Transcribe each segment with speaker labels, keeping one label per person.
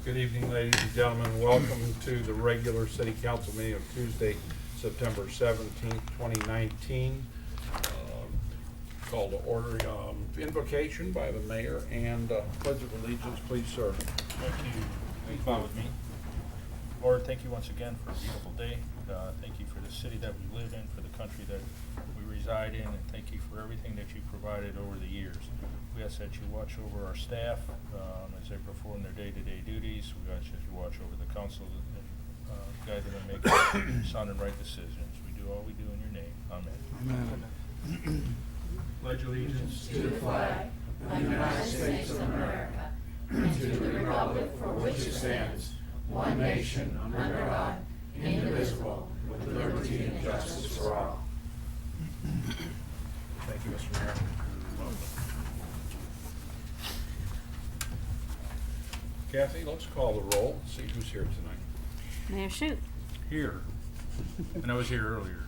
Speaker 1: Good evening, ladies and gentlemen. Welcome to the regular city council meeting of Tuesday, September 17th, 2019. Call to order, invocation by the mayor and pledge of allegiance, please, sir.
Speaker 2: Thank you. Please bow with me. Lord, thank you once again for a beautiful day. Thank you for the city that we live in, for the country that we reside in, and thank you for everything that you provided over the years. We ask that you watch over our staff as they perform their day-to-day duties. We ask that you watch over the council and guide them in making sound and right decisions. We do all we do in your name. Amen.
Speaker 1: Amen. Pledge allegiance
Speaker 3: to the flag of the United States of America and to the republic for which it stands, one nation, under God, indivisible, with liberty and justice for all.
Speaker 1: Thank you, Mr. Mayor. Kathy, let's call the roll, see who's here tonight.
Speaker 4: Mayor Shute.
Speaker 2: Here. And I was here earlier.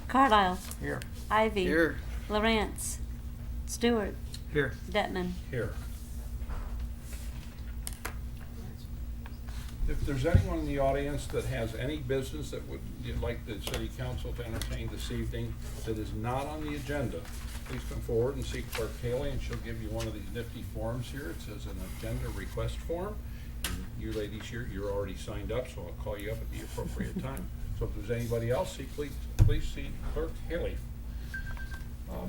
Speaker 4: Carlisle.
Speaker 2: Here.
Speaker 4: Ivy.
Speaker 5: Here.
Speaker 4: Lawrence. Stewart.
Speaker 2: Here.
Speaker 4: Detman.
Speaker 1: Here. If there's anyone in the audience that has any business that you'd like the city council to entertain this evening that is not on the agenda, please come forward and see Clerk Haley, and she'll give you one of these nifty forms here. It says an agenda request form. And you ladies here, you're already signed up, so I'll call you up at the appropriate time. So if there's anybody else, please see Clerk Haley.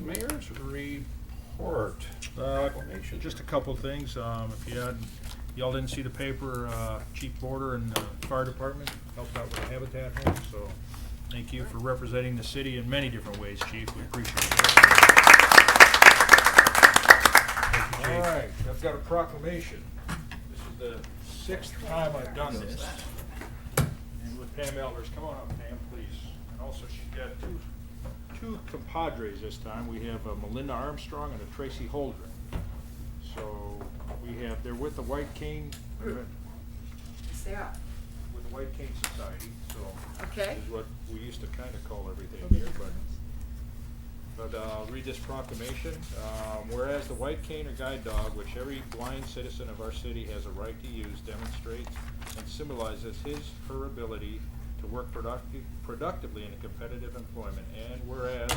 Speaker 1: Mayor's report. Proclamation.
Speaker 2: Just a couple things. If y'all didn't see the paper, Chief Border and the fire department helped out with the Habitat home, so thank you for representing the city in many different ways, Chief. We appreciate it. Thank you, Chief. All right, I've got a proclamation. This is the 6th time I've done this. And with Pam Elders, come on up, Pam, please. And also, she's got two compadres this time. We have Melinda Armstrong and a Tracy Holdren. So they're with the White Cane,
Speaker 3: Yes, they are.
Speaker 2: with the White Cane Society. So
Speaker 3: Okay.
Speaker 2: this is what we used to kind of call everything here. But I'll read this proclamation. Whereas the White Cane or Guide Dog, which every blind citizen of our city has a right to use, demonstrates and symbolizes her ability to work productively in a competitive employment. And whereas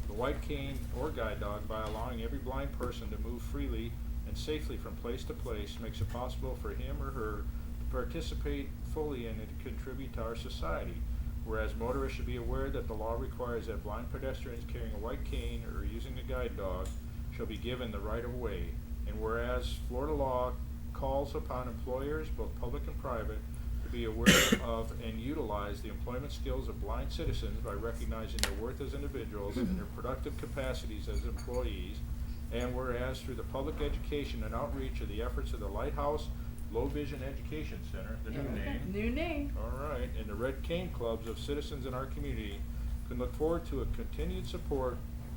Speaker 2: the White Cane or Guide Dog, by allowing every blind person to move freely and safely from place to place, makes it possible for him or her to participate fully in and to contribute to our society. Whereas motorists should be aware that the law requires that blind pedestrians carrying a white cane or using a guide dog shall be given the right of way. And whereas Florida law calls upon employers, both public and private, to be aware of and utilize the employment skills of blind citizens by recognizing their worth as individuals and their productive capacities as employees. And whereas through the public education and outreach of the efforts of the Lighthouse Low Vision Education Center, the new name.
Speaker 3: New name.
Speaker 2: All right, and the Red Cane Clubs of citizens in our community can look forward to a continued support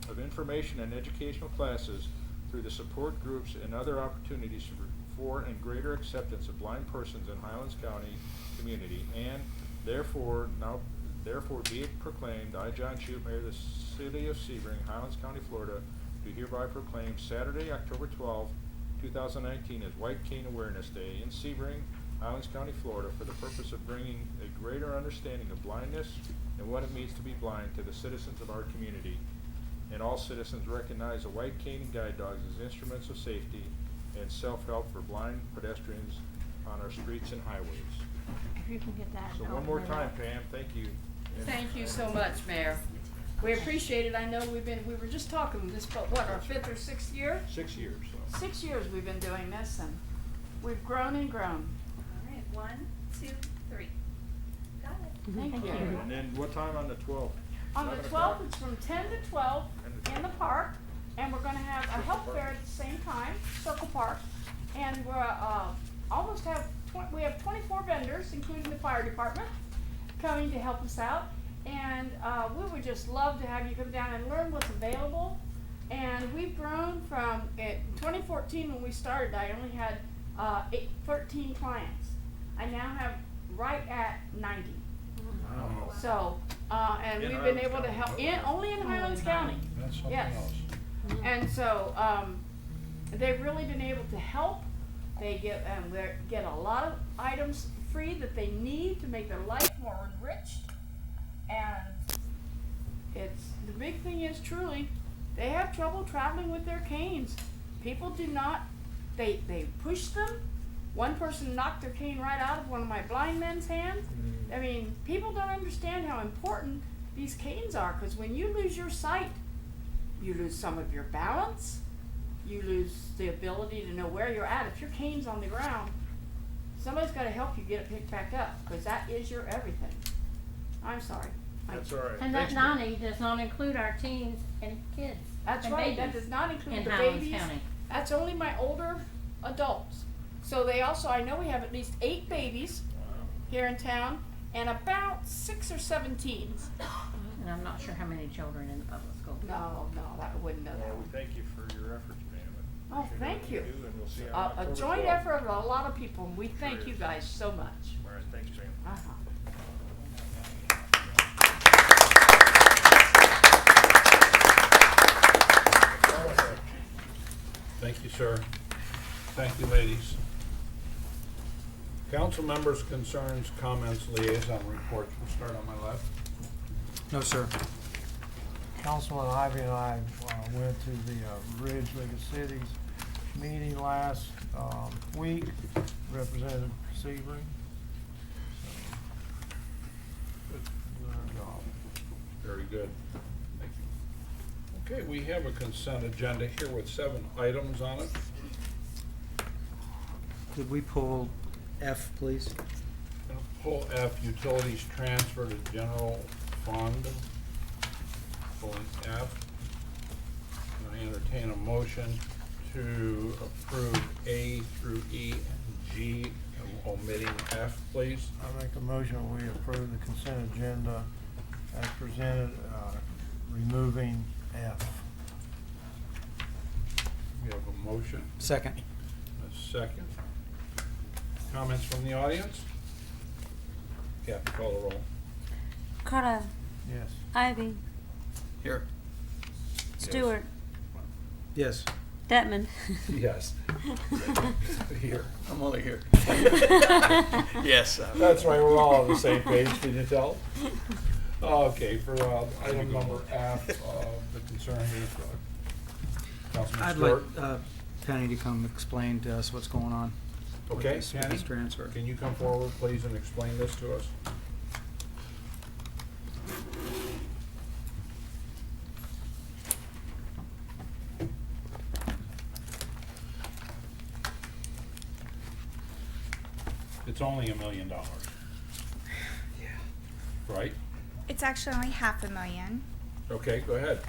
Speaker 2: of information and educational classes through the support groups and other opportunities for and greater acceptance of blind persons in Highlands County community. And therefore be it proclaimed, I, John Shute, Mayor of the City of Sebring, Highlands County, Florida, do hereby proclaim Saturday, October 12th, 2019 as White Cane Awareness Day in Sebring, Highlands County, Florida, for the purpose of bringing a greater understanding of blindness and what it means to be blind to the citizens of our community. And all citizens recognize the White Cane and Guide Dogs as instruments of safety and self-help for blind pedestrians on our streets and highways.
Speaker 4: If you can get that.
Speaker 2: So one more time, Pam, thank you. And
Speaker 3: Thank you so much, Mayor. We appreciate it. I know we were just talking this, but what, our 5th or 6th year?
Speaker 2: 6 years, so.
Speaker 3: 6 years we've been doing this, and we've grown and grown.
Speaker 6: All right, 1, 2, 3. Got it.
Speaker 3: Thank you.
Speaker 2: And then what time on the 12th?
Speaker 3: On the
Speaker 2: 11
Speaker 3: 12th,
Speaker 2: o'clock?
Speaker 3: it's from 10 to 12 in the park, and we're gonna have a health fair at the same time, Circle Park. And we're, we have 24 vendors, including the fire department, coming to help us out. And, we would just love to have you come down and learn what's available. And we've grown from, in 2014 when we started, I only had, 13 clients. I now have right at 90.
Speaker 2: Wow.
Speaker 3: So, and
Speaker 2: In
Speaker 3: we've been
Speaker 2: Highlands
Speaker 3: able to
Speaker 2: County.
Speaker 3: help, only in Highlands County.
Speaker 1: That's something
Speaker 3: Yes.
Speaker 1: else.
Speaker 3: And so, they've really been able to help They get a lot of items free that they need to make their life more enriched. And the big thing is truly, they have trouble traveling with their canes. People do not, they push them. One person knocked their cane right out of one of my blind men's hands. I mean, people don't understand how important these canes are, because when you lose your sight, you lose some of your balance, you lose the ability to know where you're at. If your cane's on the ground, somebody's got to help you get it picked back up, because that is your everything. I'm sorry.
Speaker 2: That's all right.
Speaker 5: And that
Speaker 2: Thanks, Mary.
Speaker 5: 90 does not include our teens and kids.
Speaker 3: That's
Speaker 5: and
Speaker 3: right, that
Speaker 5: babies
Speaker 3: does not include
Speaker 5: in
Speaker 3: the
Speaker 5: Highlands
Speaker 3: babies.
Speaker 5: County.
Speaker 3: That's only my older adults. So they also, I know we have at least 8 babies here in town, and about 6 or 7 teens.
Speaker 5: And I'm not sure how many children in the public school.
Speaker 3: No, I wouldn't know that
Speaker 2: Well, we
Speaker 3: one.
Speaker 2: thank you for your efforts, ma'am.
Speaker 3: Oh,
Speaker 2: Appreciate
Speaker 3: thank
Speaker 2: everything
Speaker 3: you.
Speaker 2: do, and we'll see you on
Speaker 3: A
Speaker 2: October
Speaker 3: joint
Speaker 2: 12th.
Speaker 3: effort of a lot of people, and we thank
Speaker 2: Sure
Speaker 3: you
Speaker 2: is.
Speaker 3: guys so much.
Speaker 2: All right, thanks, ma'am.
Speaker 3: Uh-huh.
Speaker 1: Thank you, sir. Thank you, ladies. Council members' concerns, comments, liaison reports. We'll start on my left.
Speaker 7: No, sir. Councilman Ivy and I went to the Ridge League of Cities meeting last week, Representative Sebring.
Speaker 1: Good job. Very good. Thank you. Okay, we have a consent agenda here with 7 items on it.
Speaker 8: Could we pull F, please?
Speaker 1: Gonna pull F, utilities transfer to general fund. Pulling F. Gonna entertain a motion to approve A through E and G, omitting F, please.
Speaker 7: I make a motion we approve the consent agenda as presented, removing F.
Speaker 1: We have a motion,
Speaker 8: Second.
Speaker 1: a second. Comments from the audience? Kathy, call the roll.
Speaker 4: Carlisle,
Speaker 7: Yes.
Speaker 4: Ivy,
Speaker 8: Here.
Speaker 4: Stewart,
Speaker 8: Yes.
Speaker 4: Detman.
Speaker 1: Yes. Here.
Speaker 8: I'm only here. Yes.
Speaker 1: That's right, we're all on the same page, can you tell? Okay, for item number F, the concern is, Councilman
Speaker 8: I'd like
Speaker 1: Stewart.
Speaker 8: Penny to come explain to us what's going on with
Speaker 1: Okay,
Speaker 8: this
Speaker 1: Penny,
Speaker 8: transfer.
Speaker 1: can you come forward, please, and explain this to us? It's only $1 million.
Speaker 8: Yeah.
Speaker 1: Right?
Speaker 9: It's actually only $500,000.
Speaker 1: Okay, go ahead.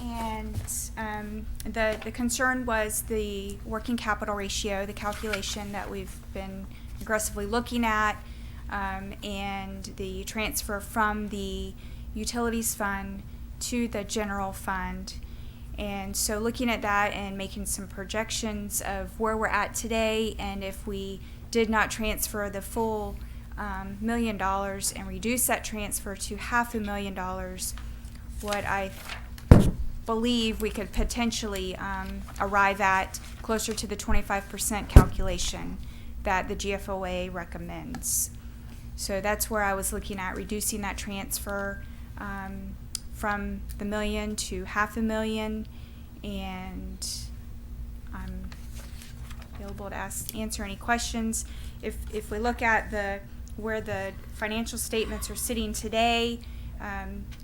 Speaker 9: And the concern was the working capital ratio, the calculation that we've been aggressively looking at, and the transfer from the utilities fund to the general fund. And so looking at that and making some projections of where we're at today, and if we did not transfer the full $1 million and reduce that transfer to $500,000, what I believe we could potentially arrive at closer to the 25% calculation that the GFOA recommends. So that's where I was looking at reducing that transfer from the $1 million to $500,000, and I'm available to answer any questions. If we look at where the financial statements are sitting today,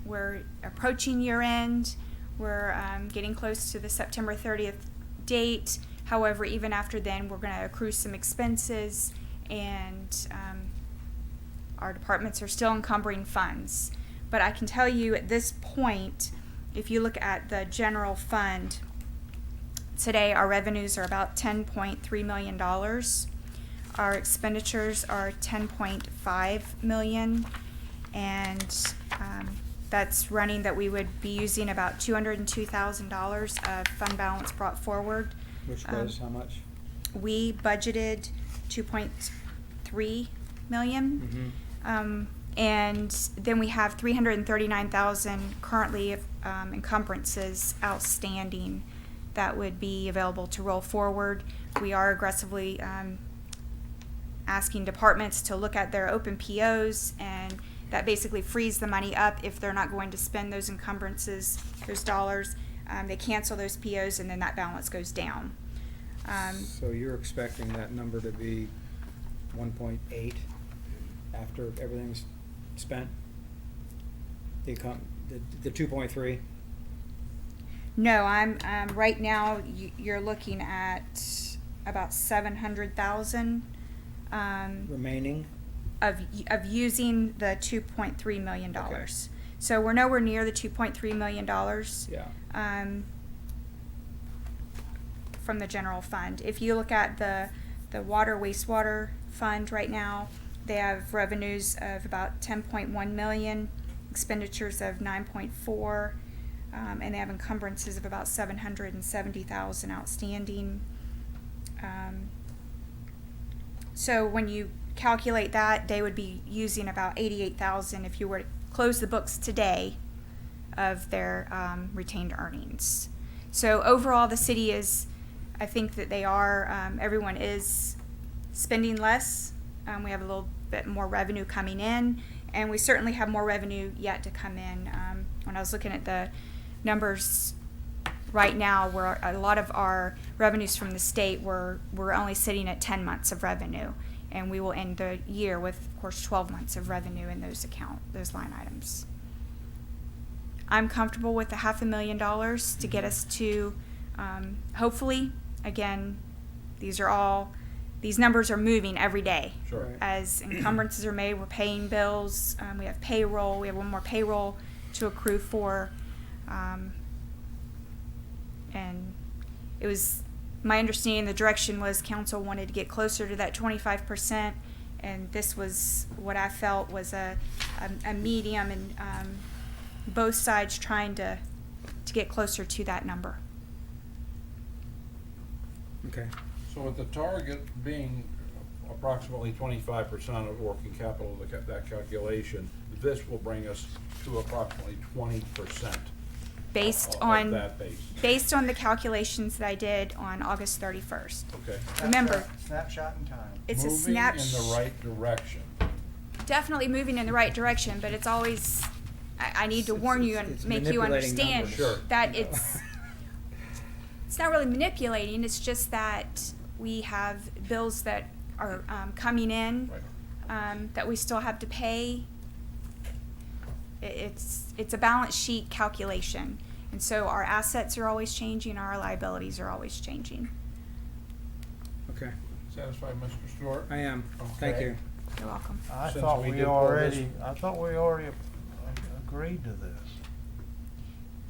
Speaker 9: we're approaching year end. We're getting close to the September 30th date. However, even after then, we're going to accrue some expenses, and our departments are still encumbering funds. But I can tell you at this point, if you look at the general fund, today our revenues are about $10.3 million. Our expenditures are $10.5 million, and that's running that we would be using about $202,000 of fund balance brought forward.
Speaker 8: Which was how much?
Speaker 9: We budgeted $2.3 million. And then we have $339,000 currently of encumbrances outstanding that would be available to roll forward. We are aggressively asking departments to look at their open POs, and that basically frees the money up if they're not going to spend those encumbrances, those dollars. They cancel those POs, and then that balance goes down.
Speaker 8: So you're expecting that number to be 1.8 after everything's spent? The 2.3?
Speaker 9: No, I'm right now. You're looking at about 700,000
Speaker 8: Remaining?
Speaker 9: of using the $2.3 million.
Speaker 8: Okay.
Speaker 9: So we're nowhere near the $2.3 million.
Speaker 8: Yeah.
Speaker 9: From the general fund. If you look at the water wastewater fund right now, they have revenues of about 10.1 million, expenditures of 9.4, and they have encumbrances of about 770,000 outstanding. So when you calculate that, they would be using about 88,000 if you were to close the books today of their retained earnings. So overall, the city is, I think that they are, everyone is spending less. We have a little bit more revenue coming in, and we certainly have more revenue yet to come in. When I was looking at the numbers right now, where a lot of our revenues from the state we're only sitting at 10 months of revenue, and we will end the year with, of course, 12 months of revenue in those line items. I'm comfortable with the $500,000 to get us to, hopefully, again, these numbers are moving every day.
Speaker 1: Sure.
Speaker 8: Right.
Speaker 9: As encumbrances are made, we're paying bills, we have payroll, we have one more payroll to accrue for. And it was, my understanding, the direction was council wanted to get closer to that 25%, and this was what I felt was a medium, and both sides trying to get closer to that number.
Speaker 8: Okay.
Speaker 1: So with the target being approximately 25% of working capital, that calculation, this will bring us to approximately 20%.
Speaker 9: Based
Speaker 1: of
Speaker 9: on
Speaker 1: that base.
Speaker 9: based on the calculations that I did on August 31st.
Speaker 1: Okay.
Speaker 9: Remember,
Speaker 7: Snapshot in time.
Speaker 9: it's a
Speaker 1: Moving
Speaker 9: snap.
Speaker 1: in the right direction.
Speaker 9: Definitely moving in the right direction, but it's always, I need to warn you and
Speaker 8: it's
Speaker 9: make you
Speaker 8: manipulating
Speaker 9: understand
Speaker 8: numbers.
Speaker 1: Sure.
Speaker 9: that it's not really manipulating, it's just that we have bills that are coming in
Speaker 1: Right.
Speaker 9: that we still have to pay. It's a balance sheet calculation, and so our assets are always changing, our liabilities are always changing.
Speaker 8: Okay.
Speaker 1: Satisfied, Mr. Stewart?
Speaker 8: I am. Thank
Speaker 1: Okay.
Speaker 8: you.
Speaker 9: You're welcome.
Speaker 7: I
Speaker 1: Since
Speaker 7: thought
Speaker 1: we
Speaker 7: we
Speaker 1: did pull this-
Speaker 7: already agreed to this.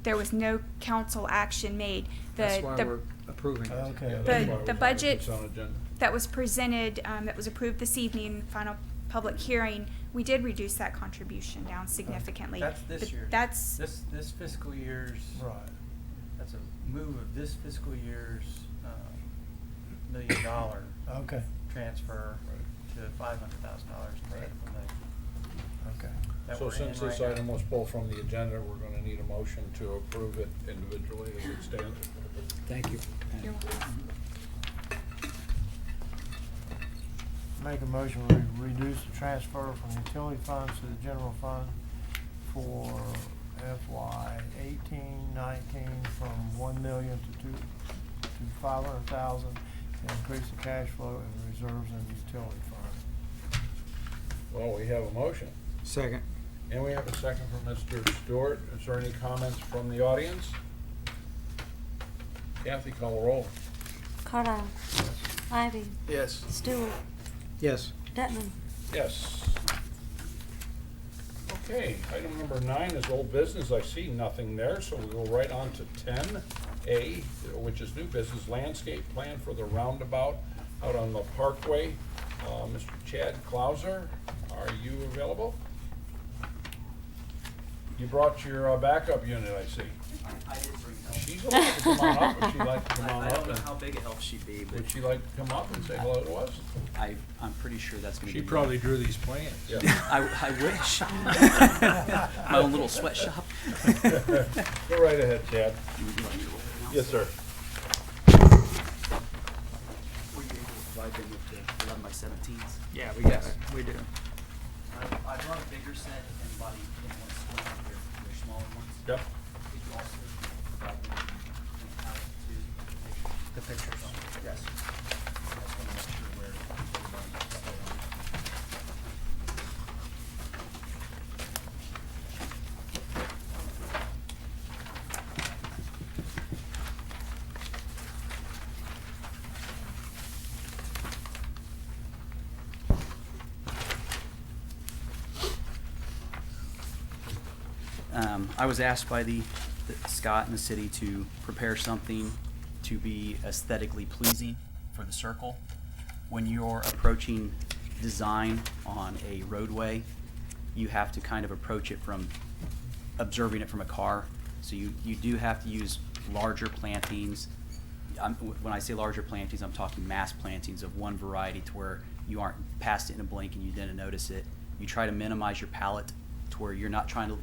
Speaker 9: There was no council action made.
Speaker 8: That's why we're approving it.
Speaker 7: Okay.
Speaker 1: Yeah,
Speaker 9: The-
Speaker 1: that's why it was
Speaker 9: the
Speaker 1: on
Speaker 9: budget-
Speaker 1: consent agenda.
Speaker 9: That was presented, that was approved this evening, final public hearing, we did reduce that contribution down significantly.
Speaker 10: That's this
Speaker 9: But
Speaker 10: year.
Speaker 9: That's,
Speaker 10: This fiscal year's,
Speaker 7: Right.
Speaker 10: that's a move of this fiscal year's $1 million
Speaker 7: Okay,
Speaker 10: transfer to $500,000 instead of $1 million.
Speaker 7: okay.
Speaker 10: that
Speaker 1: So
Speaker 10: we're in
Speaker 1: since this
Speaker 10: right now.
Speaker 1: item was pulled from the agenda, we're gonna need a motion to approve it individually as it stands.
Speaker 8: Thank you.
Speaker 9: you're welcome.
Speaker 7: Make a motion, we reduce the transfer from utility funds to the general fund for FY 18-19 from 1 million to 500,000, and increase the cash flow and reserves in the utility fund.
Speaker 1: Well, we have a motion,
Speaker 8: Second.
Speaker 1: and we have a second from Mr. Stewart. Is there any comments from the audience? Kathy, call the roll.
Speaker 4: Carlisle. Ivy.
Speaker 1: Yes.
Speaker 4: Stewart.
Speaker 8: Yes.
Speaker 4: Detman.
Speaker 1: Yes. Okay, item number 9 is old business. I see nothing there, so we'll go right on to 10A, which is new business landscape plan for the roundabout out on the Parkway. Mr. Chad Clauser, are you available? You brought your backup unit, I see.
Speaker 11: I did bring help.
Speaker 1: She's allowed to come on up, would she like to come on
Speaker 11: I
Speaker 1: up?
Speaker 11: don't know
Speaker 1: and-
Speaker 11: how big a help she'd be, but
Speaker 1: Would she like to come up and say hello to us?
Speaker 11: I'm pretty sure that's gonna
Speaker 2: She
Speaker 11: be.
Speaker 2: probably drew these plans.
Speaker 1: Yeah.
Speaker 11: I wish. My own little sweatshop.
Speaker 1: Go right ahead, Chad.
Speaker 11: You want me to roll it now?
Speaker 1: Yes, sir.
Speaker 11: open with the 11 by 17s.
Speaker 8: Yeah, we got
Speaker 1: Yes.
Speaker 8: it. We do.
Speaker 11: I brought a bigger set if anybody didn't want to swing out their smaller ones.
Speaker 1: Yep.
Speaker 11: Could you also provide them out to
Speaker 8: The pictures.
Speaker 11: Yes. I just want to make sure where everybody can stay on. I was asked by the Scott and the city to prepare something to be aesthetically pleasing for the circle. When you're approaching design on a roadway, you have to kind of approach it from observing it from a car. So you do have to use larger plantings. When I say larger plantings, I'm talking mass plantings of one variety to where you aren't past it in a blink and you didn't notice it. You try to minimize your palette to where you're not trying to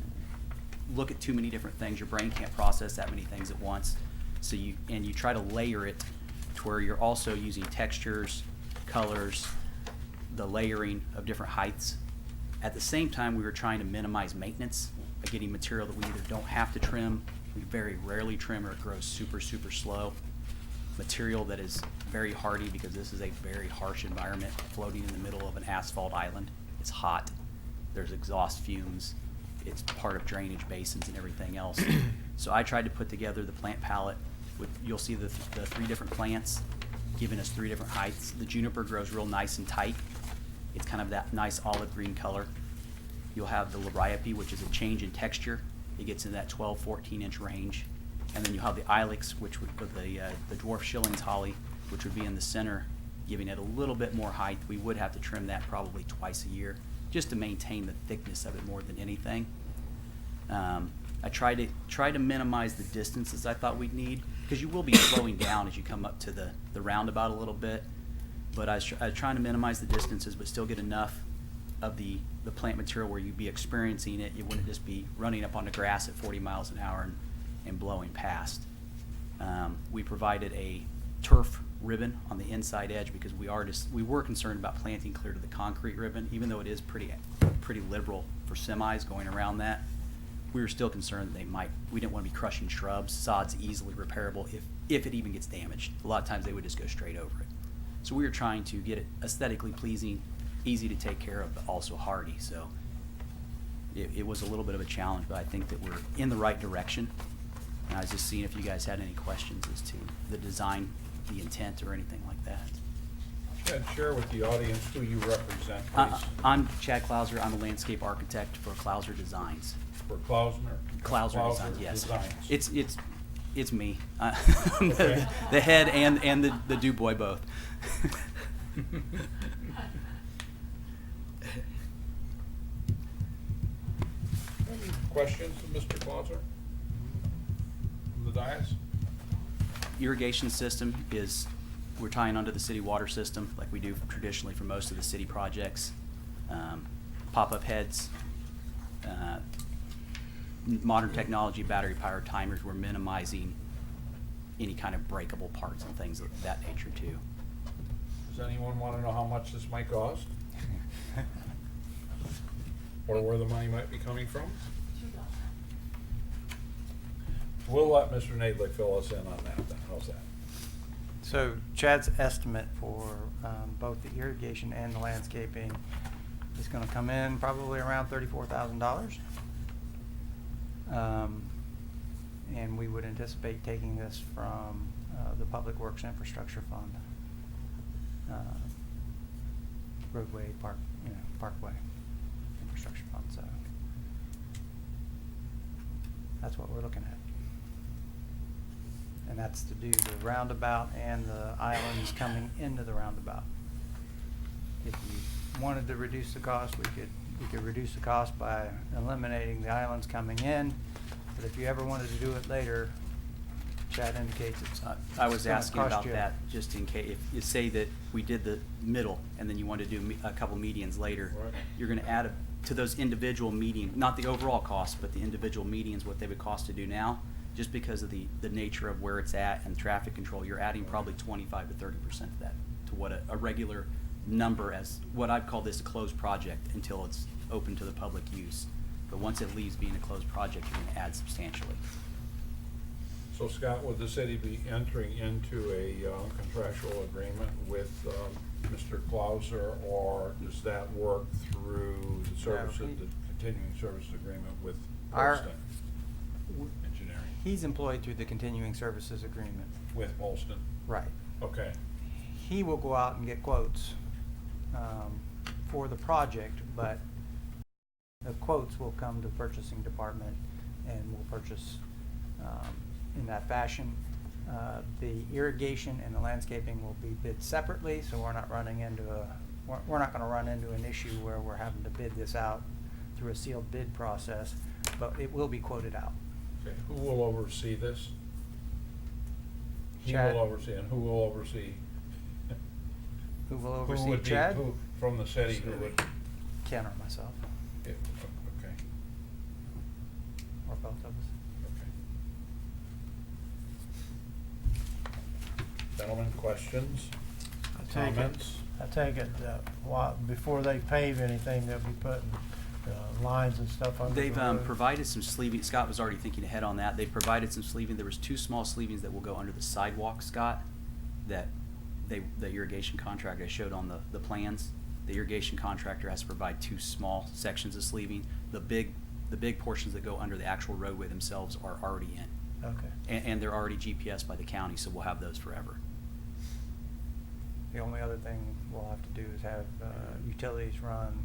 Speaker 11: look at too many different things. Your brain can't process that many things at once. So you try to layer it to where you're also using textures, colors, the layering of different heights. At the same time, we were trying to minimize maintenance by getting material that we either don't have to trim, we very rarely trim, or it grows super, super slow. Material that is very hardy because this is a very harsh environment floating in the middle of an asphalt island. It's hot, there's exhaust fumes, it's part of drainage basins and everything else. So I tried to put together the plant palette with, you'll see the 3 different plants giving us 3 different heights. The juniper grows real nice and tight. It's kind of that nice olive green color. You'll have the liriope, which is a change in texture. It gets in that 12, 14-inch range. And then you have the ilex, which would, or the dwarf Schilling's holly, which would be in the center, giving it a little bit more height. We would have to trim that probably twice a year, just to maintain the thickness of it more than anything. I tried to minimize the distances I thought we'd need, because you will be slowing down as you come up to the roundabout a little bit. But I was trying to minimize the distances, but still get enough of the plant material where you'd be experiencing it. You wouldn't just be running up on the grass at 40 miles an hour and blowing past. We provided a turf ribbon on the inside edge because we were concerned about planting clear to the concrete ribbon, even though it is pretty liberal for semis going around that. We were still concerned that we didn't want to be crushing shrubs. Sod's easily repairable if it even gets damaged. A lot of times they would just go straight over it. So we were trying to get it aesthetically pleasing, easy to take care of, but also hardy. So it was a little bit of a challenge, but I think that we're in the right direction. And I was just seeing if you guys had any questions as to the design, the intent, or anything like that.
Speaker 1: Chad, share with the audience who you represent, please.
Speaker 11: I'm Chad Klauser. I'm a landscape architect for Klauser Designs.
Speaker 1: For Klausner?
Speaker 11: Klauser Designs, yes.
Speaker 1: Designs.
Speaker 11: It's me.
Speaker 1: Okay.
Speaker 11: The head and the Du Bois both.
Speaker 1: Any questions of Mr. Klauser? From the dais?
Speaker 11: Irrigation system is, we're tying onto the city water system like we do traditionally for most of the city projects. Pop-up heads, modern technology, battery-powered timers. We're minimizing any kind of breakable parts and things of that nature too.
Speaker 1: Does anyone want to know how much this might cost? Or where the money might be coming from? We'll let Mr. Nadler fill us in on that then. How's that?
Speaker 10: So Chad's estimate for both the irrigation and the landscaping is going to come in probably around $34,000. And we would anticipate taking this from the Public Works Infrastructure Fund, roadway, parkway infrastructure fund. So that's what we're looking at. And that's to do the roundabout and the islands coming into the roundabout. If you wanted to reduce the cost, we could reduce the cost by eliminating the islands coming in. But if you ever wanted to do it later, Chad indicates it's
Speaker 11: I was
Speaker 10: gonna
Speaker 11: asking
Speaker 10: cost
Speaker 11: about
Speaker 10: you.
Speaker 11: that just in case, if you say that we did the middle and then you wanted to do a couple medians later,
Speaker 1: Right.
Speaker 11: you're gonna add to those individual median, not the overall cost, but the individual medians, what they would cost to do now, just because of the nature of where it's at and traffic control, you're adding probably 25 to 30% to that to what a regular number, as what I'd call this a closed project until it's open to the public use. But once it leaves being a closed project, you're gonna add substantially.
Speaker 1: So Scott, would the city be entering into a contractual agreement with Mr. Clauser, or does that work through the services, the continuing service agreement with
Speaker 10: Our-
Speaker 1: Polston Engineering?
Speaker 10: He's employed through the continuing services agreement.
Speaker 1: With Polston?
Speaker 10: Right.
Speaker 1: Okay.
Speaker 10: He will go out and get quotes for the project, but the quotes will come to the purchasing department and we'll purchase in that fashion. The irrigation and the landscaping will be bid separately, so we're not running into we're not going to run into an issue where we're having to bid this out through a sealed bid process, but it will be quoted out.
Speaker 1: Okay. Who will oversee this? He
Speaker 10: Chad.
Speaker 1: will oversee, and who will oversee?
Speaker 10: Who will
Speaker 1: Who
Speaker 10: oversee
Speaker 1: would be,
Speaker 10: Chad?
Speaker 1: who, from the city, who would?
Speaker 10: Ken or myself,
Speaker 1: Yeah, okay,
Speaker 10: or both of us.
Speaker 1: okay. Gentlemen, questions? Comments?
Speaker 7: I take it, before they pave anything, they'll be putting lines and stuff under the
Speaker 11: They've
Speaker 7: road.
Speaker 11: provided some sleeving. Scott was already thinking ahead on that. They provided some sleeving. There was 2 small sleevings that will go under the sidewalk, Scott, that the irrigation contractor I showed on the plans. The irrigation contractor has to provide 2 small sections of sleeving. The big portions that go under the actual roadway themselves are already in.
Speaker 7: Okay.
Speaker 11: And they're already GPS by the county, so we'll have those forever.
Speaker 10: The only other thing we'll have to do is have utilities run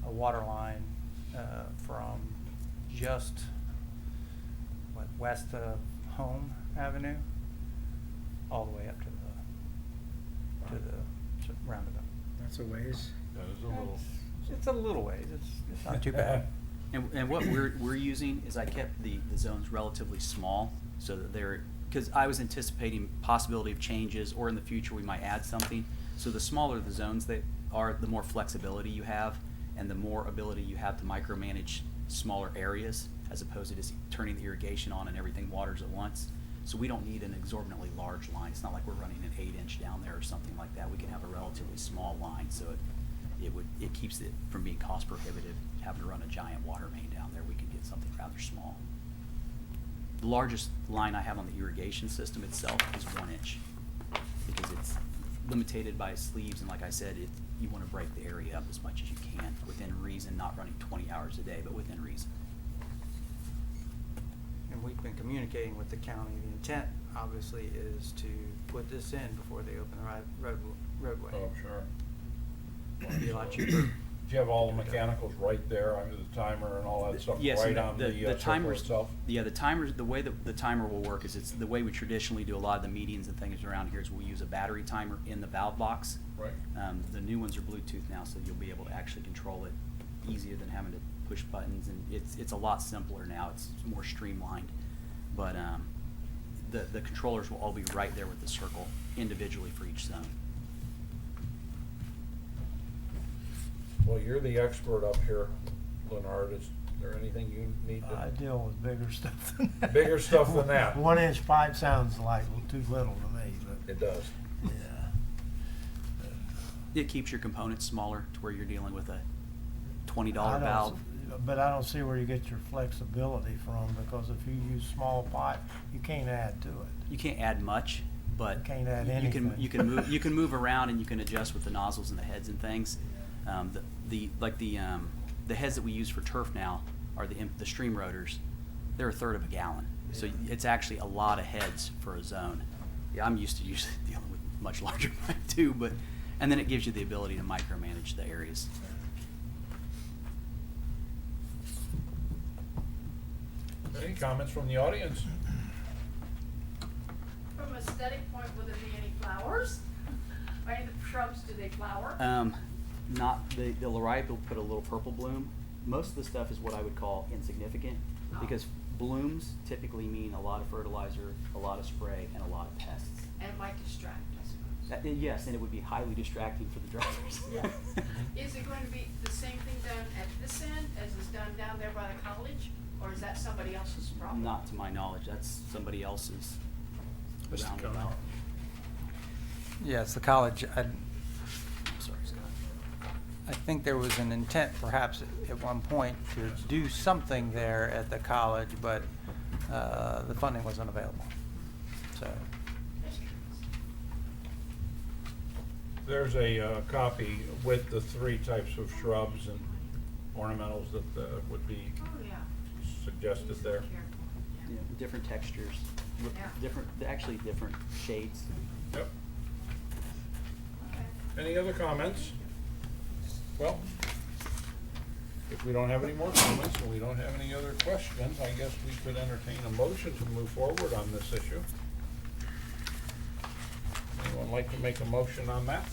Speaker 10: a water line from just west of Home Avenue all the way up to the roundabout.
Speaker 8: That's a ways.
Speaker 1: That is a little.
Speaker 10: It's a little ways. It's not too bad.
Speaker 11: And what we're using is I kept the zones relatively small so that because I was anticipating possibility of changes, or in the future we might add something. So the smaller the zones that are, the more flexibility you have and the more ability you have to micromanage smaller areas, as opposed to just turning the irrigation on and everything waters at once. So we don't need an exorbitantly large line. It's not like we're running an 8-inch down there or something like that. We can have a relatively small line, so it keeps it from being cost prohibitive, having to run a giant water main down there. We can get something rather small. The largest line I have on the irrigation system itself is 1 inch, because it's limited by sleeves, and like I said, you want to break the area up as much as you can within reason, not running 20 hours a day, but within reason.
Speaker 10: And we've been communicating with the county. The intent, obviously, is to put this in before they open the roadway.
Speaker 1: Oh, sure.
Speaker 10: It'll be a lot cheaper.
Speaker 1: Do you have all the mechanicals right there under the timer and all that stuff,
Speaker 11: Yes,
Speaker 1: right
Speaker 11: and
Speaker 1: on the circle
Speaker 11: timers
Speaker 1: itself?
Speaker 11: Yeah, the timers. The way that the timer will work is it's the way we traditionally do a lot of the meetings and things around here is we'll use a battery timer in the valve box.
Speaker 1: Right.
Speaker 11: The new ones are Bluetooth now, so you'll be able to actually control it easier than having to push buttons, and it's a lot simpler now. It's more streamlined, but the controllers will all be right there with the circle individually for each zone.
Speaker 1: Well, you're the expert up here, Leonard. Is there anything you need
Speaker 7: I
Speaker 1: to?
Speaker 7: deal with bigger stuff than that.
Speaker 1: Bigger stuff than that.
Speaker 7: 1 inch pipe sounds like too little to me, but
Speaker 1: It does.
Speaker 7: yeah.
Speaker 11: It keeps your components smaller to where you're dealing with a $20
Speaker 7: I don't
Speaker 11: valve.
Speaker 7: But I don't see where you get your flexibility from, because if you use small pipe, you can't add to it.
Speaker 11: You can't add much, but
Speaker 7: You can't add
Speaker 11: you can
Speaker 7: anything.
Speaker 11: you can move around, and you can adjust with the nozzles and the heads and things. The heads that we use for turf now are the stream rotors. They're 1/3 of a gallon, so it's actually a lot of heads for a zone. Yeah, I'm used to usually dealing with much larger pipe too, and then it gives you the ability to micromanage the areas.
Speaker 1: Any comments from the audience?
Speaker 3: From an aesthetic point, will there be any flowers? Or any of the shrubs, do they flower?
Speaker 11: Not the lariat will put a little purple bloom. Most of the stuff is what I would call insignificant, because blooms typically mean a lot of fertilizer, a lot of spray, and a lot of pests.
Speaker 3: And it might distract, I suppose.
Speaker 11: Yes, and it would be highly distracting for the drivers.
Speaker 3: Yeah. Is it going to be the same thing done at this end as is done down there by the college? Or is that somebody else's problem?
Speaker 11: Not to my knowledge. That's somebody else's roundabout.
Speaker 10: Yes, the college,
Speaker 11: Sorry, Scott.
Speaker 10: I think there was an intent perhaps at one point to do something there at the college, but the funding wasn't available. So,
Speaker 1: There's a copy with the 3 types of shrubs and ornamentals that would be suggested there.
Speaker 11: Yeah, different textures, with actually different shades.
Speaker 1: Yep. Any other comments? Well, if we don't have any more comments and we don't have any other questions, I guess we could entertain a motion to move forward on this issue. Anyone like to make a motion on that?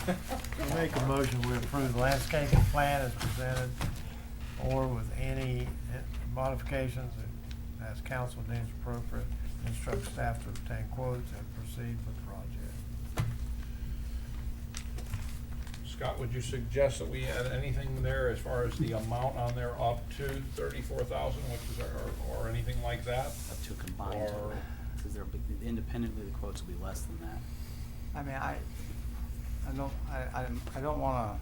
Speaker 7: I make a motion we approve the landscaping plan as presented, or with any modifications as council deems appropriate, instruct staff to obtain quotes and proceed with the project.
Speaker 1: Scott, would you suggest that we add anything there as far as the amount on there up to 34,000, which is or anything like that?
Speaker 11: Up to a combined
Speaker 1: Or-
Speaker 11: total, because they're independently, the quotes will be less than that.
Speaker 10: I mean, I don't wanna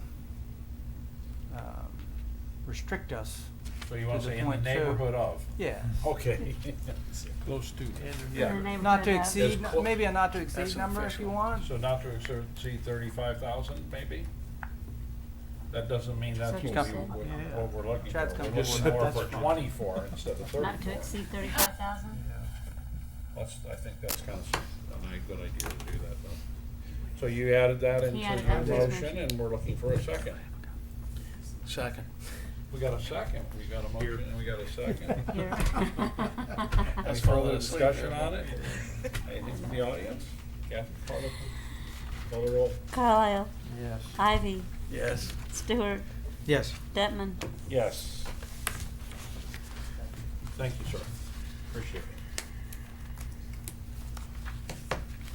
Speaker 10: restrict us.
Speaker 1: So you want to
Speaker 10: to the
Speaker 1: say in the
Speaker 10: point, so-
Speaker 1: neighborhood of?
Speaker 10: Yeah.
Speaker 1: Okay. Close to.
Speaker 4: In
Speaker 1: Yeah.
Speaker 4: the neighborhood
Speaker 10: Not to
Speaker 4: of-
Speaker 10: exceed,
Speaker 1: As clo-
Speaker 10: maybe a not to
Speaker 1: That's
Speaker 10: exceed number if
Speaker 1: official.
Speaker 10: you want.
Speaker 1: So not to exceed 35,000, maybe? That doesn't mean that's
Speaker 4: So
Speaker 1: what
Speaker 4: you
Speaker 1: we
Speaker 4: said-
Speaker 1: would-
Speaker 7: Yeah.
Speaker 1: what we're looking
Speaker 10: Chad's
Speaker 1: for.
Speaker 10: come
Speaker 1: We're just
Speaker 10: forward.
Speaker 1: more
Speaker 7: That's
Speaker 1: for
Speaker 7: fine.
Speaker 1: 24 instead of 34.
Speaker 4: Not to exceed 35,000?
Speaker 1: I think that's kind of a good idea to do that, though. So you added that into
Speaker 4: He added
Speaker 1: your
Speaker 4: that to his
Speaker 1: motion,
Speaker 4: motion.
Speaker 1: and we're looking for a second.
Speaker 7: Second.
Speaker 1: We got a second, we got a motion, and we got a second.
Speaker 4: Here.
Speaker 1: Any further discussion on it? Anything from the audience? Kathy, call the roll.
Speaker 4: Carlisle.
Speaker 7: Yes.
Speaker 4: Ivy.
Speaker 7: Yes.
Speaker 4: Stewart.
Speaker 8: Yes.
Speaker 4: Detman.
Speaker 1: Yes. Thank you, sir. Appreciate it.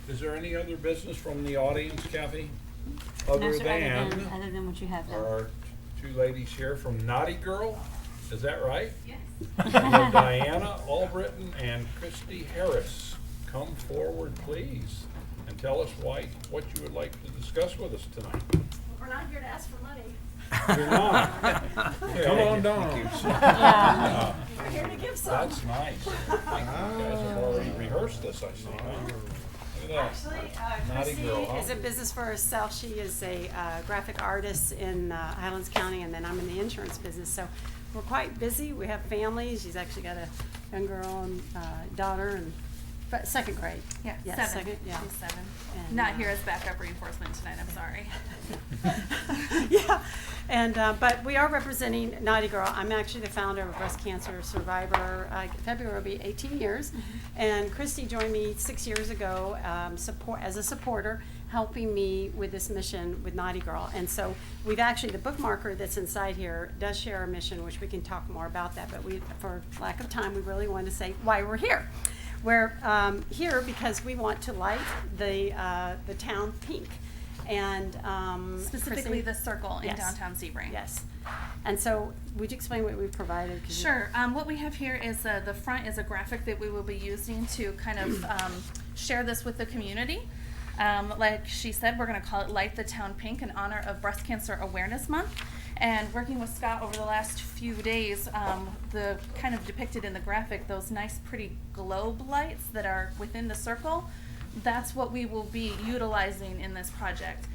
Speaker 1: Is there any other business from the audience, Kathy?
Speaker 4: No,
Speaker 1: Other
Speaker 4: sir,
Speaker 1: than
Speaker 4: other than what you have done.
Speaker 1: our 2 ladies here from Naughty Girl? Is that right?
Speaker 6: Yes.
Speaker 1: We have Diana Albritton and Christy Harris. Come forward, please, and tell us what you would like to discuss with us tonight.
Speaker 6: We're not here to ask for money.
Speaker 1: You're not. Come on down.
Speaker 4: Yeah.
Speaker 6: We're here to give some.
Speaker 1: That's nice. I think you guys have already rehearsed this, I see, huh? Look at that.
Speaker 6: Actually,
Speaker 1: Naughty
Speaker 6: Chrissy
Speaker 1: girl, huh?
Speaker 6: is in business for herself. She is a graphic artist in Highlands County, and then I'm in the insurance business. So we're quite busy. We have families. She's actually got a young girl and daughter, and but 2nd grade.
Speaker 12: Yeah,
Speaker 6: Yes,
Speaker 12: 7.
Speaker 6: second, yeah.
Speaker 12: She's 7.
Speaker 6: And,
Speaker 12: Not here as backup reinforcement tonight, I'm sorry.
Speaker 6: Yeah, and but we are representing Naughty Girl. I'm actually the founder of Breast Cancer Survivor. February will be 18 years, and Christy joined me 6 years ago, as a supporter, helping me with this mission with Naughty Girl. And so we've actually, the bookmarker that's inside here does share our mission, which we can talk more about that. But we, for lack of time, we really want to say why we're here. We're here because we want to light the town pink. And
Speaker 12: Specifically
Speaker 6: Chrissy?
Speaker 12: the circle in
Speaker 6: Yes.
Speaker 12: downtown Sebring.
Speaker 6: Yes. And so, would you explain what we've provided? 'Cause you-
Speaker 12: Sure. What we have here is the front is a graphic that we will be using to kind of share this with the community. Like she said, we're going to call it Light the Town Pink in honor of Breast Cancer Awareness Month. And working with Scott over the last few days, the kind of depicted in the graphic, those nice pretty globe lights that are within the circle, that's what we will be utilizing in this project.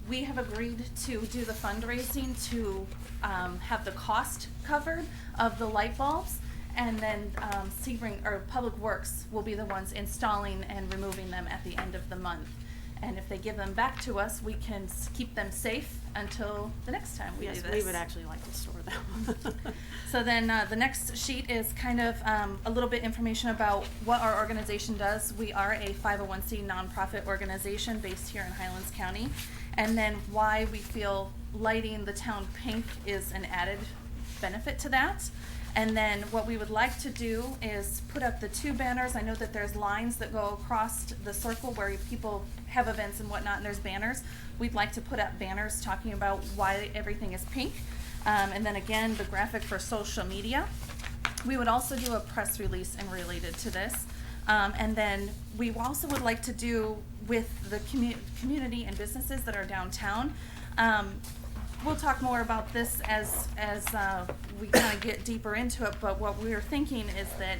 Speaker 12: We have agreed to do the fundraising to have the cost covered of the light bulbs, and then Sebring, or Public Works will be the ones installing and removing them at the end of the month. And if they give them back to us, we can keep them safe until the next time we do
Speaker 6: Yes,
Speaker 12: this.
Speaker 6: we would actually like to store them.
Speaker 12: So then the next sheet is kind of a little bit information about what our organization does. We are a 501c nonprofit organization based here in Highlands County. And then why we feel lighting the town pink is an added benefit to that. And then what we would like to do is put up the 2 banners. I know that there's lines that go across the circle where people have events and whatnot, and there's banners. We'd like to put up banners talking about why everything is pink. And then again, the graphic for social media. We would also do a press release and related to this. And then we also would like to do with the community and businesses that are downtown. We'll talk more about this as we kind of get deeper into it, but what we're thinking is that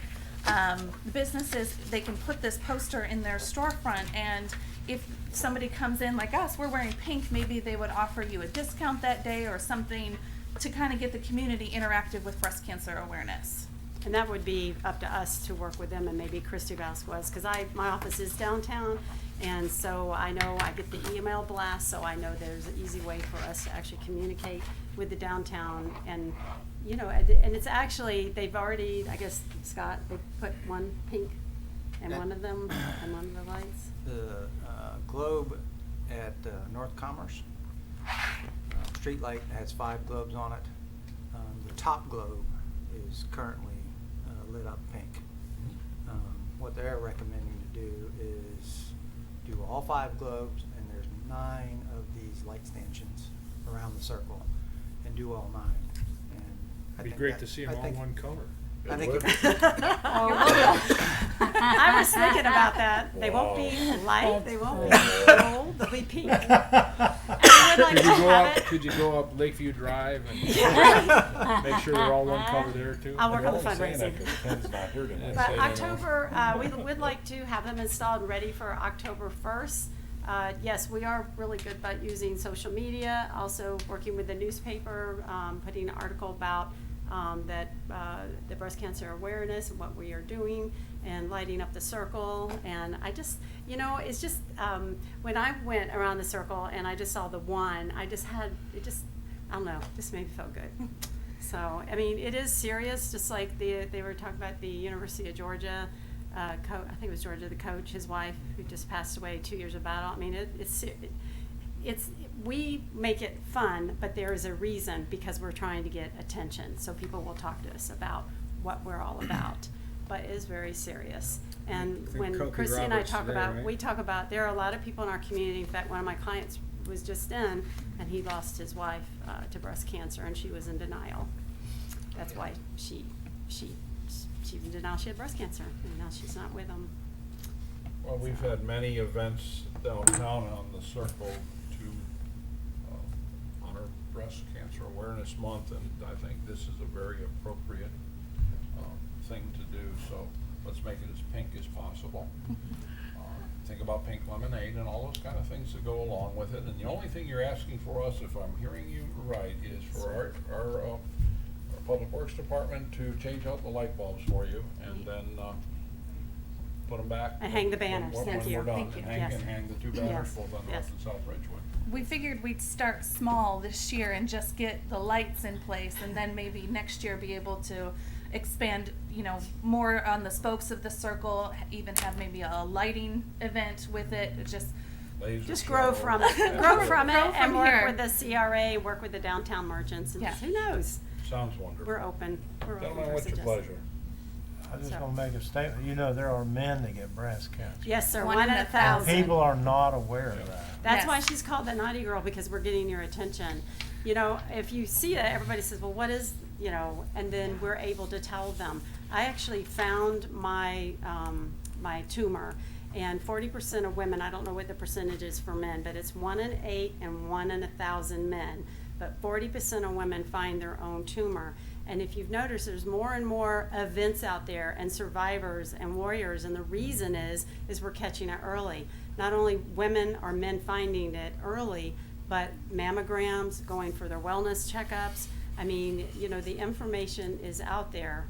Speaker 12: businesses, they can put this poster in their storefront, and if somebody comes in like us, we're wearing pink, maybe they would offer you a discount that day or something to kind of get the community interactive with breast cancer awareness.
Speaker 6: And that would be up to us to work with them and maybe Christy Vasquez, because my office is downtown, and so I know I get the email blast, so I know there's an easy way for us to actually communicate with the downtown. And, you know, and it's actually, they've already, I guess, Scott, they put one pink in one of them, and one of the lights.
Speaker 10: The globe at North Commerce, street light has 5 globes on it. The top globe is currently lit up pink. What they're recommending to do is do all 5 globes, and there's 9 of these light stanchions around the circle, and do all 9. And I
Speaker 2: It'd be
Speaker 10: think
Speaker 2: great
Speaker 10: that-
Speaker 2: to see
Speaker 10: I
Speaker 2: them all in
Speaker 10: think-
Speaker 2: one color.
Speaker 10: I think
Speaker 1: would.
Speaker 6: I was thinking about that. They won't be light, they won't be gold, they'll be pink. And we would like
Speaker 2: Could
Speaker 6: to
Speaker 2: you go
Speaker 6: have
Speaker 2: up,
Speaker 6: it.
Speaker 2: could you go up Lakeview Drive and make sure they're all one color there too?
Speaker 6: I'll work on the
Speaker 1: We're only saying that
Speaker 6: fundraising.
Speaker 1: 'cause Ken's not here tonight.
Speaker 6: But
Speaker 1: so they don't-
Speaker 6: October, we would like to have them installed and ready for October 1st. Yes, we are really good about using social media, also working with the newspaper, putting an article about the breast cancer awareness and what we are doing, and lighting up the circle. And I just, you know, it's just, when I went around the circle and I just saw the one, I don't know, just made me feel good. So, I mean, it is serious, just like they were talking about the University of Georgia, I think it was Georgia, the coach, his wife, who just passed away 2 years of battle. I mean, we make it fun, but there is a reason, because we're trying to get attention, so people will talk to us about what we're all about. But it is very serious. And
Speaker 8: I think
Speaker 6: when
Speaker 8: Kofi
Speaker 6: Christy and I
Speaker 8: Roberts
Speaker 6: talk
Speaker 8: today,
Speaker 6: about,
Speaker 8: right?
Speaker 6: we talk about, there are a lot of people in our community. In fact, one of my clients was just in, and he lost his wife to breast cancer, and she was in denial. That's why she was in denial she had breast cancer, and now she's not with him.
Speaker 1: Well, we've had many events downtown on the circle to honor Breast Cancer Awareness Month, and I think this is a very appropriate thing to do, so let's make it as pink as possible. Think about pink lemonade and all those kind of things that go along with it, and the only thing you're asking for us, if I'm hearing you right, is for our Public Works Department to change out the light bulbs for you, and then put them back.
Speaker 6: And hang the banners.
Speaker 1: when
Speaker 6: Thank you.
Speaker 1: we're done.
Speaker 6: Thank you.
Speaker 1: And
Speaker 6: Yes.
Speaker 1: hang the 2 banners
Speaker 6: Yes.
Speaker 1: both on
Speaker 6: Yes.
Speaker 1: North and South Ridgewood.
Speaker 12: We figured we'd start small this year and just get the lights in place, and then maybe next year be able to expand, you know, more on the spokes of the circle, even have maybe a lighting event with it. It
Speaker 1: Laser
Speaker 6: Just
Speaker 1: show.
Speaker 6: grow from it,
Speaker 1: Yeah.
Speaker 6: grow from it,
Speaker 12: Grow
Speaker 6: and
Speaker 12: from
Speaker 6: work
Speaker 12: here.
Speaker 6: with the CRA, work with the downtown merchants, and
Speaker 12: Yeah.
Speaker 6: just, who knows?
Speaker 1: Sounds wonderful.
Speaker 6: We're open,
Speaker 1: Gentlemen,
Speaker 6: for
Speaker 1: what's your
Speaker 6: suggestions.
Speaker 1: pleasure?
Speaker 7: I just
Speaker 6: So-
Speaker 7: want to make a statement. You know, there are men that get breast cancer.
Speaker 6: Yes, sir,
Speaker 12: One
Speaker 6: one
Speaker 12: in
Speaker 6: in
Speaker 12: a
Speaker 6: a
Speaker 12: thousand.
Speaker 6: thousand.
Speaker 7: People are not aware of that.
Speaker 6: That's
Speaker 12: Yes.
Speaker 6: why she's called the naughty girl, because we're getting your attention. You know, if you see it, everybody says, well, what is, you know, and then we're able to tell them. I actually found my tumor, and 40% of women, I don't know what the percentage is for men, but it's 1 in 8 and 1 in 1,000 men. But 40% of women find their own tumor. And if you've noticed, there's more and more events out there, and survivors and warriors, and the reason is we're catching it early. Not only women or men finding it early, but mammograms, going for their wellness checkups. I mean, you know, the information is out there.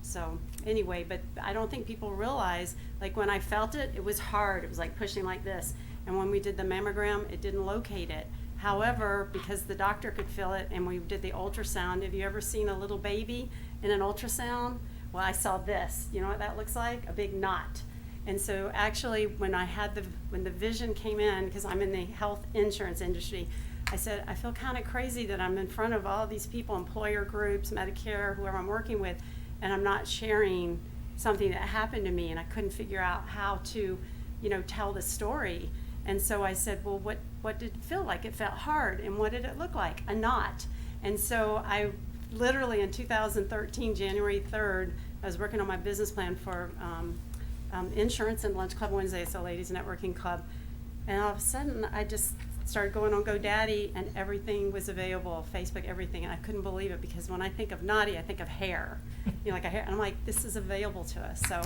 Speaker 6: So anyway, but I don't think people realize, like when I felt it, it was hard. It was like pushing like this. And when we did the mammogram, it didn't locate it. However, because the doctor could feel it, and we did the ultrasound. Have you ever seen a little baby in an ultrasound? Well, I saw this. You know what that looks like? A big knot. And so actually, when the vision came in, because I'm in the health insurance industry, I said, I feel kind of crazy that I'm in front of all these people, employer groups, Medicare, whoever I'm working with, and I'm not sharing something that happened to me, and I couldn't figure out how to, you know, tell the story. And so I said, well, what did it feel like? It felt hard. And what did it look like? A knot. And so I literally in 2013, January 3rd, I was working on my business plan for insurance and lunch club Wednesday. It's a ladies networking club. And all of a sudden, I just started going on GoDaddy, and everything was available, Facebook, everything. And I couldn't believe it, because when I think of Naughty, I think of hair. You know, like a hair. And I'm like, this is available to us. So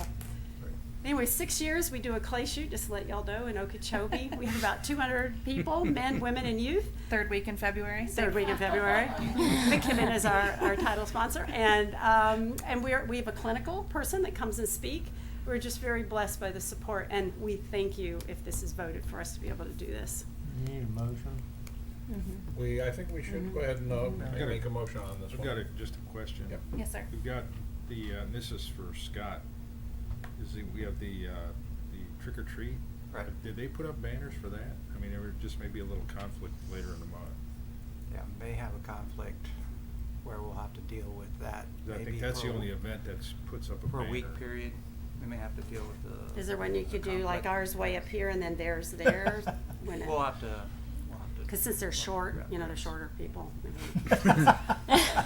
Speaker 6: anyway, 6 years, we do a clay shoot, just to let y'all know, in Okeechobee. We have about 200 people, men, women, and youth.
Speaker 12: Third week in February.
Speaker 6: Third week in February. McKibben is our title sponsor. And we have a clinical person that comes and speak. We're just very blessed by the support, and we thank you if this is voted for us to be able to do this.
Speaker 7: You need a motion?
Speaker 1: I think we should go ahead and make a motion on this
Speaker 2: I've
Speaker 1: one.
Speaker 2: got just a question.
Speaker 1: Yep.
Speaker 12: Yes, sir.
Speaker 2: We've got and this is for Scott, we have the trick or treat.
Speaker 10: Right.
Speaker 2: Did they put up banners for that? I mean, there were just maybe a little conflict later in the month.
Speaker 10: Yeah, may have a conflict where we'll have to deal with that.
Speaker 2: I
Speaker 10: maybe
Speaker 2: think that's
Speaker 10: for
Speaker 2: the
Speaker 10: a-
Speaker 2: only event that's puts up a
Speaker 10: For
Speaker 2: banner.
Speaker 10: a week period, we may have to deal with the.
Speaker 6: Is there one you
Speaker 10: the
Speaker 6: could do like
Speaker 10: conflict.
Speaker 6: ours way up here and then theirs there?
Speaker 10: We'll have to.
Speaker 6: Because since they're short, you know, they're shorter people.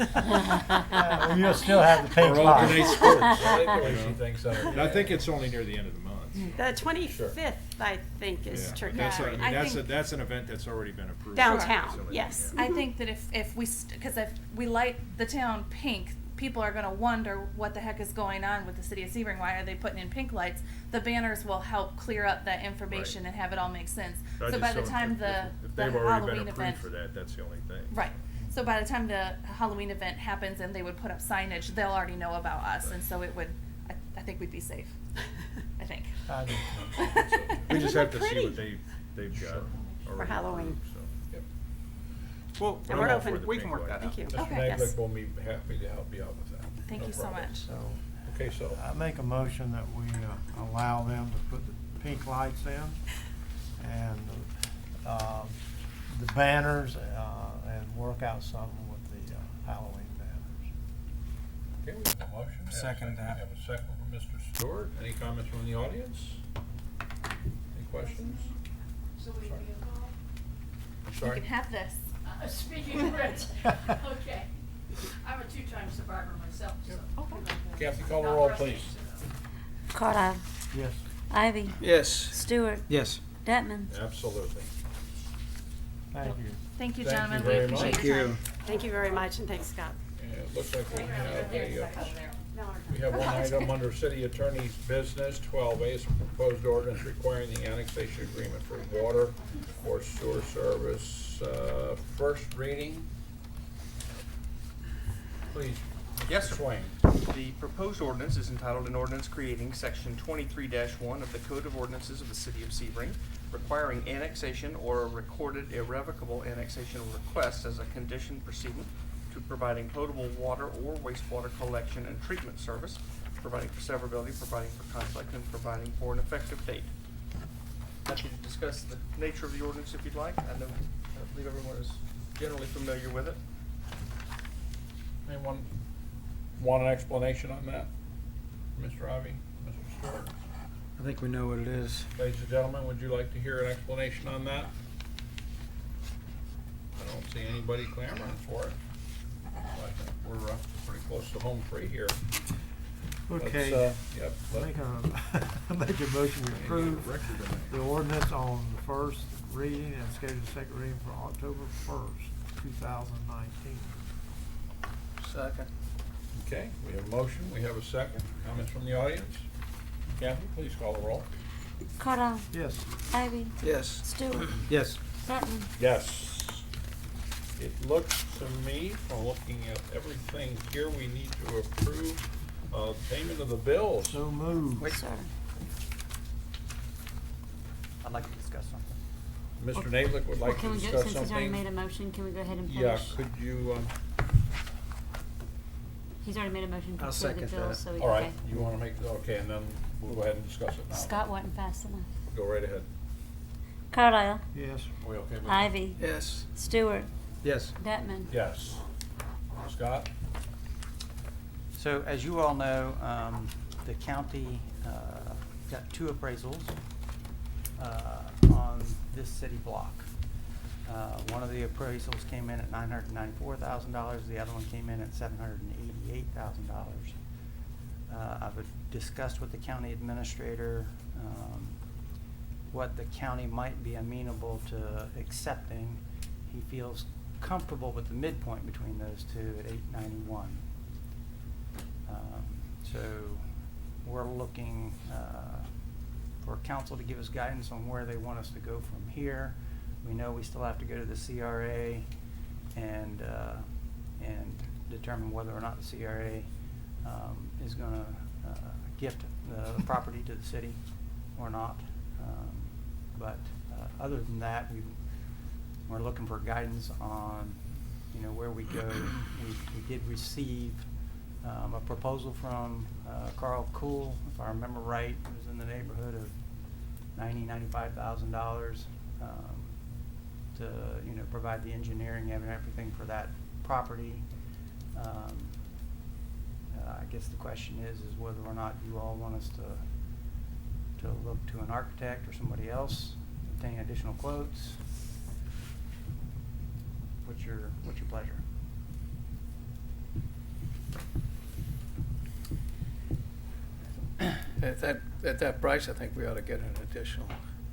Speaker 7: Well, you'll still have the pink
Speaker 2: Or alternate
Speaker 7: line.
Speaker 2: sports.
Speaker 1: I like the way she thinks of it.
Speaker 2: I think it's only near the end of the month.
Speaker 6: The 25th, I think, is
Speaker 2: Yeah,
Speaker 6: trick or
Speaker 2: that's
Speaker 6: treat.
Speaker 2: that's an event that's already been approved.
Speaker 6: Downtown,
Speaker 2: Facility,
Speaker 6: yes.
Speaker 2: yeah.
Speaker 12: I think that if we light the town pink, people are gonna wonder what the heck is going on with the city of Sebring. Why are they putting in pink lights? The banners will help clear up that information
Speaker 2: Right.
Speaker 12: and have it all make sense.
Speaker 2: I
Speaker 12: So
Speaker 2: just
Speaker 12: by the
Speaker 2: don't-
Speaker 12: time
Speaker 2: if
Speaker 12: the
Speaker 2: they've already been
Speaker 12: Halloween
Speaker 2: approved
Speaker 12: event,
Speaker 2: for that, that's the only thing.
Speaker 12: right. So by the time the Halloween event happens and they would put up signage, they'll already know about us, and so it would. I think we'd be safe. I think.
Speaker 7: I do.
Speaker 2: We just have to see
Speaker 6: Pretty.
Speaker 2: what they've got already
Speaker 6: Halloween.
Speaker 2: approved, so.
Speaker 1: Yep.
Speaker 10: Well,
Speaker 6: And we're
Speaker 2: all for
Speaker 6: open.
Speaker 2: the
Speaker 10: we
Speaker 2: pink
Speaker 10: can work that
Speaker 2: lights.
Speaker 10: out.
Speaker 6: Thank you.
Speaker 1: Mr.
Speaker 6: Okay, yes.
Speaker 1: Naglick will be happy to help you out with that.
Speaker 12: Thank
Speaker 1: No
Speaker 12: you so
Speaker 1: problem.
Speaker 12: much.
Speaker 7: So
Speaker 1: Okay, so,
Speaker 7: I make a motion that we allow them to put the pink lights in and the banners and work out something with the Halloween banners.
Speaker 1: okay, we have a motion. We have a
Speaker 8: Second that.
Speaker 1: We have a second from Mr. Stewart. Any comments from the audience? Any questions? I'm
Speaker 12: You
Speaker 1: sorry?
Speaker 12: can have this.
Speaker 3: Speaking of which, okay, I'm a two-time survivor myself, so.
Speaker 1: Kathy, call the roll, please.
Speaker 4: Cordell,
Speaker 7: Yes.
Speaker 4: Ivy,
Speaker 8: Yes.
Speaker 4: Stewart,
Speaker 8: Yes.
Speaker 4: Detman.
Speaker 1: Absolutely.
Speaker 7: Thank you.
Speaker 12: Thank you,
Speaker 1: Thank
Speaker 12: gentlemen.
Speaker 1: you
Speaker 12: We
Speaker 1: very
Speaker 12: appreciate
Speaker 1: much.
Speaker 12: your time.
Speaker 6: Thank you very much, and thanks, Scott.
Speaker 1: And it looks like we have
Speaker 6: No,
Speaker 1: we have one item under city attorney's business. 12A is a proposed ordinance requiring the annexation agreement for water or sewer service. First reading. Please.
Speaker 13: Yes, sir.
Speaker 1: Swain.
Speaker 13: The proposed ordinance is entitled an ordinance creating section 23-1 of the Code of Ordinances of the City of Sebring, requiring annexation or a recorded irrevocable annexation request as a condition precedent to providing potable water or wastewater collection and treatment service, providing for severability, providing for conflict, and providing for an effective date. Happy to discuss the nature of the ordinance if you'd like. I believe everyone is generally familiar with it.
Speaker 1: Anyone want an explanation on that? Mr. Ivy, Mr. Stewart?
Speaker 8: I think we know what it is.
Speaker 1: Ladies and gentlemen, would you like to hear an explanation on that? I don't see anybody clamoring for it. I think we're pretty close to home free here.
Speaker 7: Okay.
Speaker 1: Let's, yep,
Speaker 7: Make a motion to approve the ordinance on the first reading and schedule the second reading for October 1st, 2019.
Speaker 10: Second.
Speaker 1: Okay, we have a motion, we have a second. Comments from the audience? Kathy, please call the roll.
Speaker 4: Cordell,
Speaker 7: Yes.
Speaker 4: Ivy,
Speaker 8: Yes.
Speaker 4: Stewart,
Speaker 8: Yes.
Speaker 4: Detman.
Speaker 1: Yes. It looks to me, from looking at everything here, we need to approve payment of the bills.
Speaker 7: So moved.
Speaker 10: Wait,
Speaker 4: Sir.
Speaker 10: I'd like to discuss something.
Speaker 1: Mr. Naglick would like to
Speaker 4: Can we go,
Speaker 1: discuss
Speaker 4: since he's already made
Speaker 1: something.
Speaker 4: a motion, can we go ahead and finish?
Speaker 1: Yeah, could you,
Speaker 4: He's already made a motion to
Speaker 8: I'll
Speaker 4: pay the
Speaker 8: second
Speaker 4: bills,
Speaker 8: that.
Speaker 4: so we
Speaker 1: all right,
Speaker 4: can
Speaker 1: you wanna make, okay, and then we'll go ahead and discuss it now.
Speaker 4: Scott wasn't fast enough.
Speaker 1: Go right ahead.
Speaker 4: Cordell,
Speaker 7: Yes.
Speaker 1: Are we okay with that?
Speaker 4: Ivy,
Speaker 8: Yes.
Speaker 4: Stewart,
Speaker 8: Yes.
Speaker 4: Detman.
Speaker 1: Yes. Scott?
Speaker 10: So as you all know, the county got two appraisals on this city block. One of the appraisals came in at $994,000. The other one came in at $788,000. I've discussed with the county administrator what the county might be amenable to accepting. He feels comfortable with the midpoint between those two at 891. So we're looking for council to give us guidance on where they want us to go from here. We know we still have to go to the CRA and determine whether or not the CRA is going to gift the property to the city or not. But other than that, we're looking for guidance on, where we go. We did receive a proposal from Carl Kuhl, if I remember right. It was in the neighborhood of $95,000 to provide the engineering and everything for that property. I guess the question is whether or not you all want us to look to an architect or somebody else, obtain additional quotes. What's your pleasure?
Speaker 7: At that price, I think we ought to get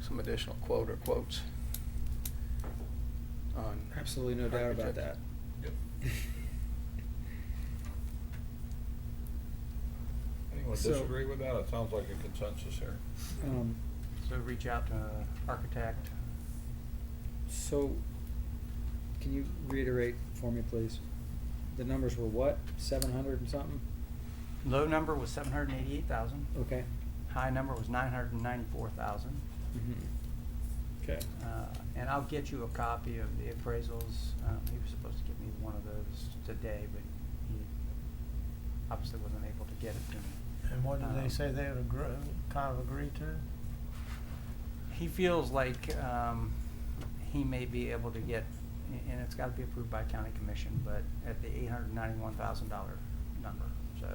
Speaker 7: some additional quote or quotes on.
Speaker 8: Absolutely no doubt about that.
Speaker 1: Yep. Anyone
Speaker 8: So-
Speaker 1: disagree with that? It sounds like a consensus here.
Speaker 10: So reach out to an architect.
Speaker 8: So, can you reiterate for me, please? The numbers were what? 700 and something?
Speaker 10: Low number was 788,000.
Speaker 8: Okay.
Speaker 10: High number was 994,000.
Speaker 8: Okay.
Speaker 10: And I'll get you a copy of the appraisals. He was supposed to give me one of those today, but he obviously wasn't able to get it to me.
Speaker 7: And what did they say they would kind of agree to?
Speaker 10: He feels like he may be able to get, and it's got to be approved by county commission, but at the $891,000 number. So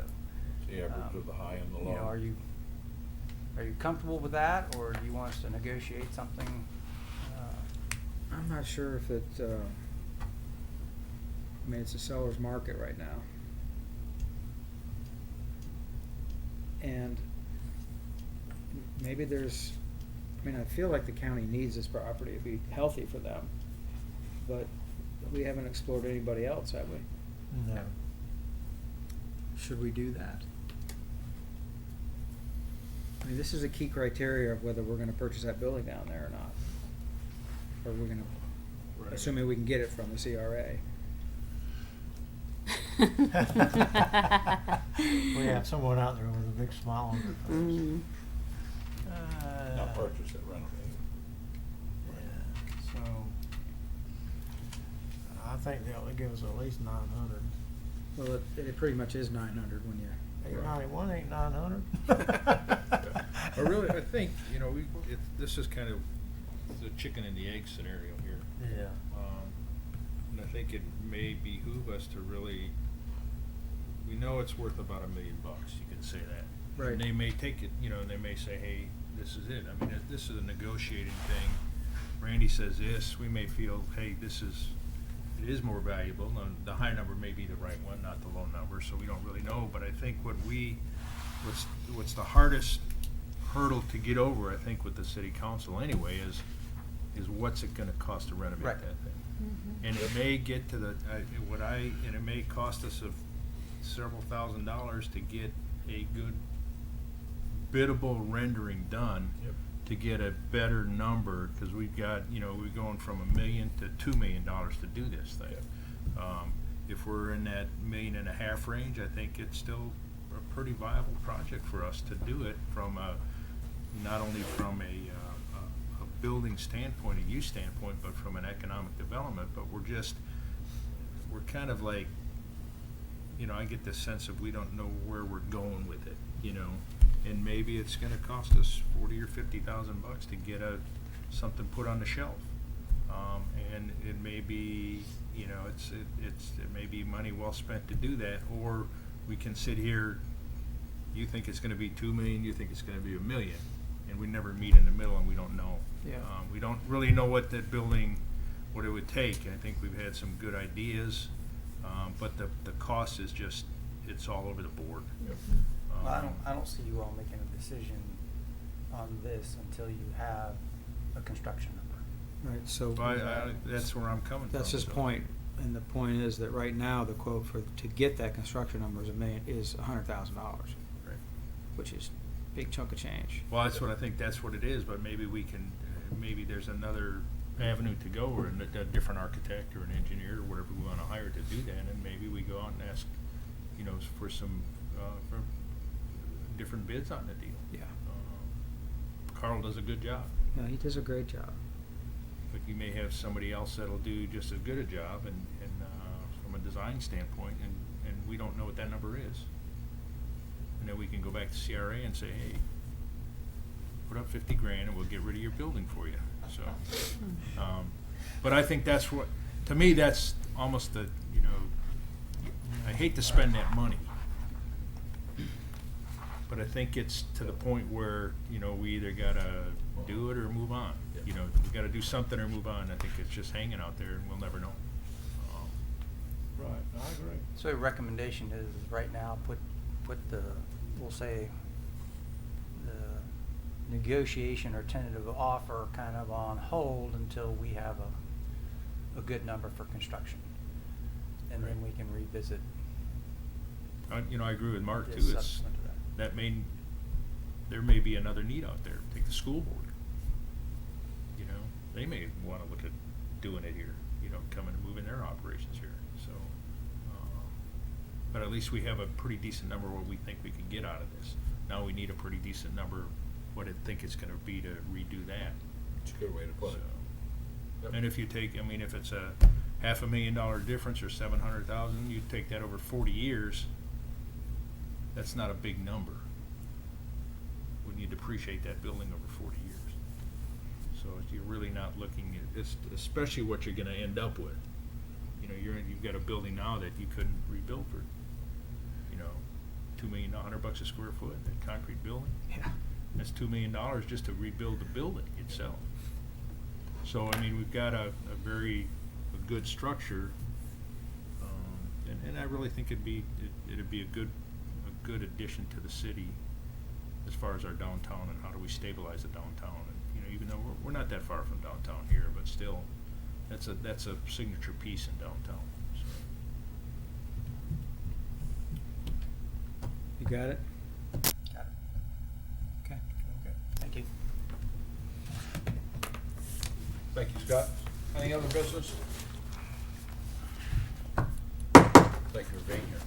Speaker 1: The average of the high and the low.
Speaker 10: are you comfortable with that, or do you want us to negotiate something?
Speaker 8: I'm not sure if it, it's a seller's market right now. And maybe I feel like the county needs this property to be healthy for them, but we haven't explored anybody else, have we?
Speaker 7: No.
Speaker 8: Should we do that? This is a key criteria of whether we're gonna purchase that building down there or not. Or we're gonna,
Speaker 1: Right.
Speaker 8: assuming we can get it from the CRA.
Speaker 7: We have someone out there with a big smile on their face.
Speaker 1: Not purchase it, renovate.
Speaker 7: Yeah, so I think they ought to give us at least 900.
Speaker 8: Well, it pretty much is 900 when you.
Speaker 7: 891 ain't 900.
Speaker 2: But really, I think, this is kind of the chicken and the egg scenario here.
Speaker 7: Yeah.
Speaker 2: And I think it may behoove us to really, we know it's worth about $1 million, you can say that.
Speaker 8: Right.
Speaker 2: And they may take it, and they may say, hey, this is it. I mean, this is a negotiating thing. Randy says this, we may feel, hey, it is more valuable, and the high number may be the right one, not the low number, so we don't really know. But I think what's the hardest hurdle to get over, I think, with the city council anyway, is what's it gonna cost to renovate
Speaker 10: Right.
Speaker 2: that thing? And it may get to and it may cost us several $1,000s to get a good biddable rendering done.
Speaker 1: Yep.
Speaker 2: To get a better number, because we've got, we're going from $1 million to $2 million to do this thing. If we're in that $1.5 million range, I think it's still a pretty viable project for us to do it from not only from a building standpoint, a use standpoint, but from an economic development. But we're kind of like, I get this sense of we don't know where we're going with it, and maybe it's going to cost us $40,000 or $50,000 to get something put on the shelf, and it may be, it may be money well spent to do that, or we can sit here. You think it's going to be $2 million, you think it's going to be $1 million, and we never meet in the middle, and we don't know.
Speaker 10: Yeah.
Speaker 2: We don't really know what that building, what it would take. And I think we've had some good ideas, but the cost is just, it's all over the board.
Speaker 1: Yep.
Speaker 10: Well, I don't see you all making a decision on this until you have a construction number.
Speaker 2: Right, so. That's where I'm coming from.
Speaker 8: That's his
Speaker 2: so.
Speaker 8: point, and the point is that right now, the quote to get that construction number is $100,000,
Speaker 2: Right.
Speaker 8: which is a big chunk of change.
Speaker 2: Well, that's what I think, that's what it is, but maybe we can, maybe there's another avenue to go, or a different architect or an engineer or whatever we wanna hire to do that, and maybe we go out and ask, for some, for different bids on the deal.
Speaker 8: Yeah.
Speaker 2: Carl does a good job,
Speaker 8: Yeah, he does a great job.
Speaker 2: but you may have somebody else that'll do just as good a job and from a design standpoint, and we don't know what that number is. And then we can go back to CRA and say, hey, put up 50 grand and we'll get rid of your building for you, so. But I think that's what, to me, that's almost the, I hate to spend that money. But I think it's to the point where, we either gotta do it or move on. We gotta do something or move on. I think it's just hanging out there and we'll never know.
Speaker 1: Right, I agree.
Speaker 10: So a recommendation is right now, put the, we'll say, the negotiation or tentative offer kind of on hold until we have a good number for construction. And then we can revisit.
Speaker 2: I agree with Mark too.
Speaker 10: Yes,
Speaker 2: It's,
Speaker 10: subsequent to that.
Speaker 2: there may be another need out there. Take the school board. They may wanna look at doing it here, coming and moving their operations here, so. But at least we have a pretty decent number what we think we can get out of this. Now we need a pretty decent number, what I think it's gonna be to redo that.
Speaker 1: It's a good way to put it. Yep.
Speaker 2: And if you take, if it's a $500,000 difference or 700,000, you take that over 40 years, that's not a big number. When you depreciate that building over 40 years. So you're really not looking at this, especially what you're gonna end up with. You've got a building now that you couldn't rebuild for, $2 million, $100 a square foot, that concrete building.
Speaker 8: Yeah.
Speaker 2: That's $2 million just to rebuild the building itself. So, we've got a good structure, and I really think it'd be a good addition to the city as far as our downtown and how do we stabilize the downtown. And, even though we're not that far from downtown here, but still, that's a signature piece in downtown. So.
Speaker 8: You got it?
Speaker 10: Got it.
Speaker 8: Okay.
Speaker 10: Thank you.
Speaker 1: Thank you, Scott. Any other business? Thank you for being here.